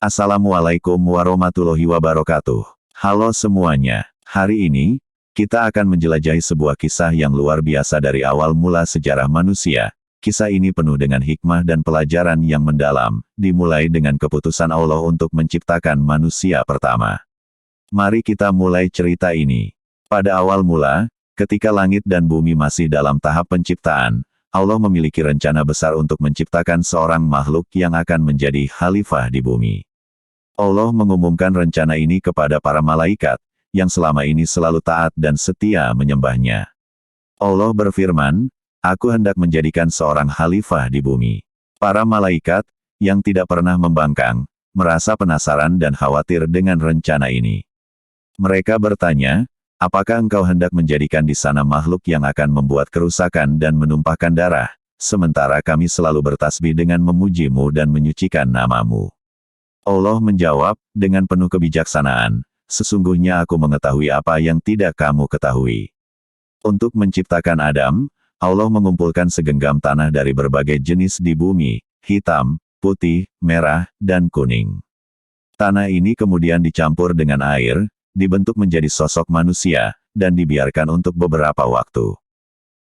Assalamualaikum warahmatullahi wabarakatuh. Halo semuanya, hari ini, kita akan menjelajahi sebuah kisah yang luar biasa dari awal mula sejarah manusia. Kisah ini penuh dengan hikmah dan pelajaran yang mendalam, dimulai dengan keputusan Allah untuk menciptakan manusia pertama. Mari kita mulai cerita ini. Pada awal mula, ketika langit dan bumi masih dalam tahap penciptaan, Allah memiliki rencana besar untuk menciptakan seorang makhluk yang akan menjadi khalifah di bumi. Allah mengumumkan rencana ini kepada para malaikat, yang selama ini selalu taat dan setia menyembahnya. Allah berfirman, "Aku hendak menjadikan seorang khalifah di bumi." Para malaikat, yang tidak pernah membangkang, merasa penasaran dan khawatir dengan rencana ini. Mereka bertanya, "Apakah engkau hendak menjadikan di sana makhluk yang akan membuat kerusakan dan menumpahkan darah, sementara kami selalu bertasbih dengan memujimu dan menyucikan namamu?" Allah menjawab, dengan penuh kebijaksanaan, "Sesungguhnya aku mengetahui apa yang tidak kamu ketahui." Untuk menciptakan Adam, Allah mengumpulkan segenggam tanah dari berbagai jenis di bumi, hitam, putih, merah, dan kuning. Tanah ini kemudian dicampur dengan air, dibentuk menjadi sosok manusia, dan dibiarkan untuk beberapa waktu.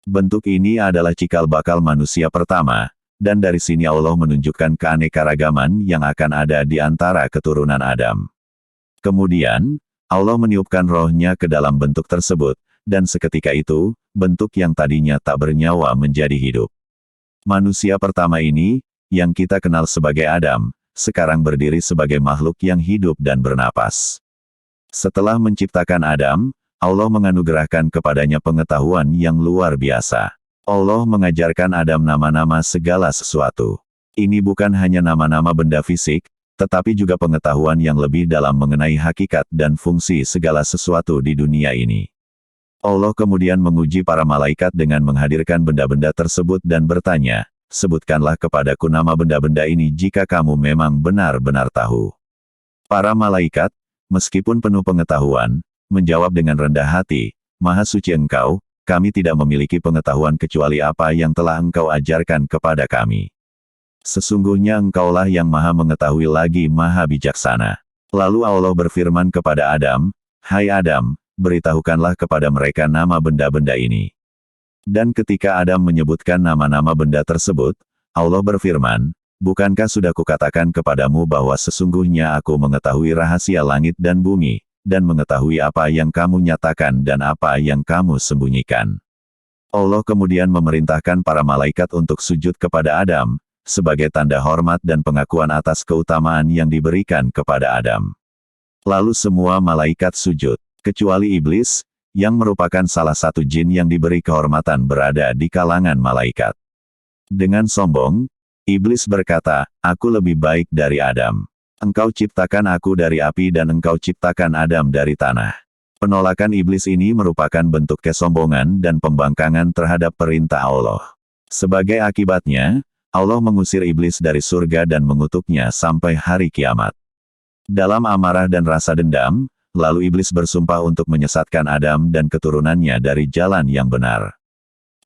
Bentuk ini adalah cikal bakal manusia pertama, dan dari sini Allah menunjukkan keanekaragaman yang akan ada di antara keturunan Adam. Kemudian, Allah meniupkan rohnya ke dalam bentuk tersebut, dan seketika itu, bentuk yang tadinya tak bernyawa menjadi hidup. Manusia pertama ini, yang kita kenal sebagai Adam, sekarang berdiri sebagai makhluk yang hidup dan bernapas. Setelah menciptakan Adam, Allah menganugerahkan kepadanya pengetahuan yang luar biasa. Allah mengajarkan Adam nama-nama segala sesuatu. Ini bukan hanya nama-nama benda fisik, tetapi juga pengetahuan yang lebih dalam mengenai hakikat dan fungsi segala sesuatu di dunia ini. Allah kemudian menguji para malaikat dengan menghadirkan benda-benda tersebut dan bertanya, "Sebutkanlah kepadaku nama benda-benda ini jika kamu memang benar-benar tahu." Para malaikat, meskipun penuh pengetahuan, menjawab dengan rendah hati, "Maha suci Engkau, kami tidak memiliki pengetahuan kecuali apa yang telah Engkau ajarkan kepada kami. Sesungguhnya Engkaulah yang maha mengetahui lagi maha bijaksana." Lalu Allah berfirman kepada Adam, "Hai Adam, beritahukanlah kepada mereka nama benda-benda ini." Dan ketika Adam menyebutkan nama-nama benda tersebut, Allah berfirman, "Bukankah sudah kukatakan kepadamu bahwa sesungguhnya aku mengetahui rahasia langit dan bumi, dan mengetahui apa yang kamu nyatakan dan apa yang kamu sembunyikan." Allah kemudian memerintahkan para malaikat untuk sujud kepada Adam, sebagai tanda hormat dan pengakuan atas keutamaan yang diberikan kepada Adam. Lalu semua malaikat sujud, kecuali iblis, yang merupakan salah satu jin yang diberi kehormatan berada di kalangan malaikat. Dengan sombong, iblis berkata, "Aku lebih baik dari Adam. Engkau ciptakan aku dari api dan engkau ciptakan Adam dari tanah." Penolakan iblis ini merupakan bentuk kesombongan dan pembangkangan terhadap perintah Allah. Sebagai akibatnya, Allah mengusir iblis dari surga dan mengutuknya sampai hari kiamat. Dalam amarah dan rasa dendam, lalu iblis bersumpah untuk menyesatkan Adam dan keturunannya dari jalan yang benar.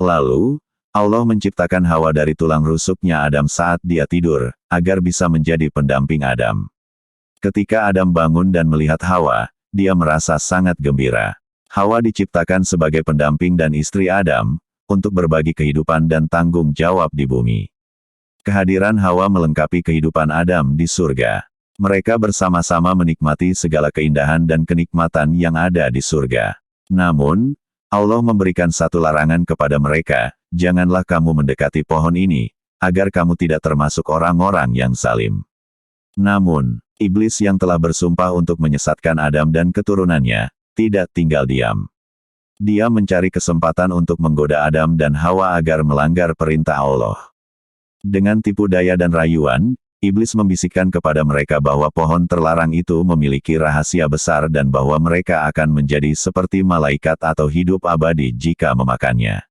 Lalu, Allah menciptakan Hawa dari tulang rusuknya Adam saat dia tidur, agar bisa menjadi pendamping Adam. Ketika Adam bangun dan melihat Hawa, dia merasa sangat gembira. Hawa diciptakan sebagai pendamping dan istri Adam, untuk berbagi kehidupan dan tanggung jawab di bumi. Kehadiran Hawa melengkapi kehidupan Adam di surga. Mereka bersama-sama menikmati segala keindahan dan kenikmatan yang ada di surga. Namun, Allah memberikan satu larangan kepada mereka, "Janganlah kamu mendekati pohon ini, agar kamu tidak termasuk orang-orang yang zalim." Namun, iblis yang telah bersumpah untuk menyesatkan Adam dan keturunannya, tidak tinggal diam. Dia mencari kesempatan untuk menggoda Adam dan Hawa agar melanggar perintah Allah. Dengan tipu daya dan rayuan, iblis membisikkan kepada mereka bahwa pohon terlarang itu memiliki rahasia besar dan bahwa mereka akan menjadi seperti malaikat atau hidup abadi jika memakannya.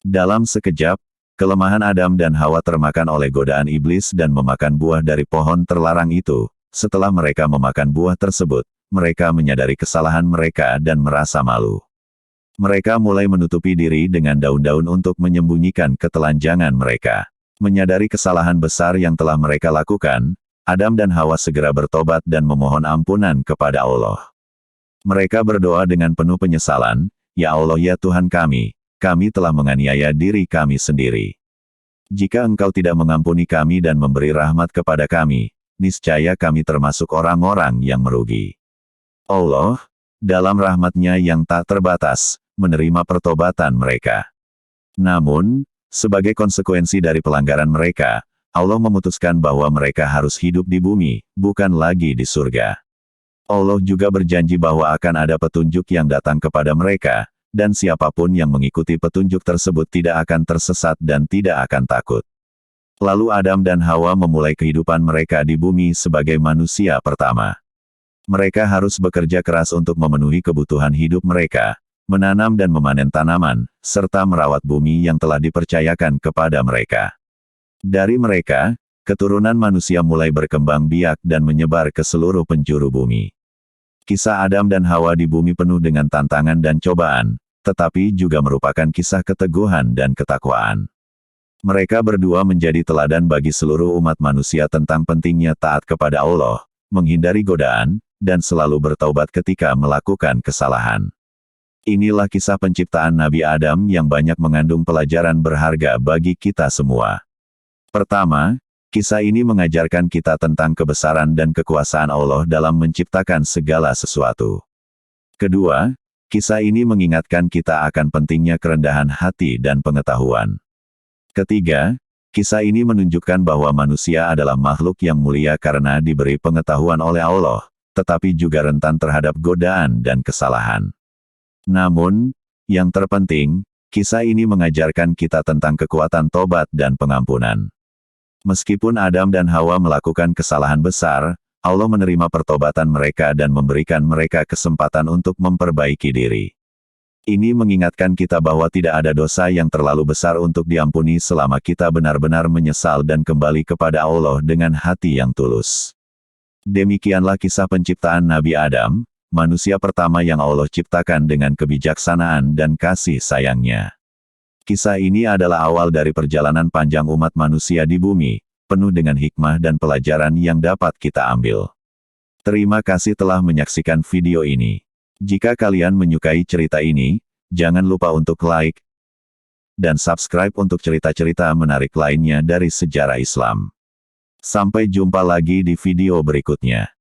Dalam sekejap, kelemahan Adam dan Hawa termakan oleh godaan iblis dan memakan buah dari pohon terlarang itu. Setelah mereka memakan buah tersebut, mereka menyadari kesalahan mereka dan merasa malu. Mereka mulai menutupi diri dengan daun-daun untuk menyembunyikan ketelanjangan mereka. Menyadari kesalahan besar yang telah mereka lakukan, Adam dan Hawa segera bertobat dan memohon ampunan kepada Allah. Mereka berdoa dengan penuh penyesalan, "Ya Allah, ya Tuhan kami telah menganiaya diri kami sendiri. Jika Engkau tidak mengampuni kami dan memberi rahmat kepada kami, niscaya kami termasuk orang-orang yang merugi." Allah, dalam rahmat-Nya yang tak terbatas, menerima pertobatan mereka. Namun, sebagai konsekuensi dari pelanggaran mereka, Allah memutuskan bahwa mereka harus hidup di bumi, bukan lagi di surga. Allah juga berjanji bahwa akan ada petunjuk yang datang kepada mereka, dan siapapun yang mengikuti petunjuk tersebut tidak akan tersesat dan tidak akan takut. Lalu Adam dan Hawa memulai kehidupan mereka di bumi sebagai manusia pertama. Mereka harus bekerja keras untuk memenuhi kebutuhan hidup mereka, menanam dan memanen tanaman, serta merawat bumi yang telah dipercayakan kepada mereka. Dari mereka, keturunan manusia mulai berkembang biak dan menyebar ke seluruh penjuru bumi. Kisah Adam dan Hawa di bumi penuh dengan tantangan dan cobaan, tetapi juga merupakan kisah keteguhan dan ketakwaan. Mereka berdua menjadi teladan bagi seluruh umat manusia tentang pentingnya taat kepada Allah, menghindari godaan, dan selalu bertaubat ketika melakukan kesalahan. Inilah kisah penciptaan Nabi Adam yang banyak mengandung pelajaran berharga bagi kita semua. Pertama, kisah ini mengajarkan kita tentang kebesaran dan kekuasaan Allah dalam menciptakan segala sesuatu. Kedua, kisah ini mengingatkan kita akan pentingnya kerendahan hati dan pengetahuan. Ketiga, kisah ini menunjukkan bahwa manusia adalah makhluk yang mulia karena diberi pengetahuan oleh Allah, tetapi juga rentan terhadap godaan dan kesalahan. Namun, yang terpenting, kisah ini mengajarkan kita tentang kekuatan tobat dan pengampunan. Meskipun Adam dan Hawa melakukan kesalahan besar, Allah menerima pertobatan mereka dan memberikan mereka kesempatan untuk memperbaiki diri. Ini mengingatkan kita bahwa tidak ada dosa yang terlalu besar untuk diampuni selama kita benar-benar menyesal dan kembali kepada Allah dengan hati yang tulus. Demikianlah kisah penciptaan Nabi Adam, manusia pertama yang Allah ciptakan dengan kebijaksanaan dan kasih sayang-Nya. Kisah ini adalah awal dari perjalanan panjang umat manusia di bumi, penuh dengan hikmah dan pelajaran yang dapat kita ambil. Terima kasih telah menyaksikan video ini. Jika kalian menyukai cerita ini, jangan lupa untuk like dan subscribe untuk cerita-cerita menarik lainnya dari sejarah Islam. Sampai jumpa lagi di video berikutnya.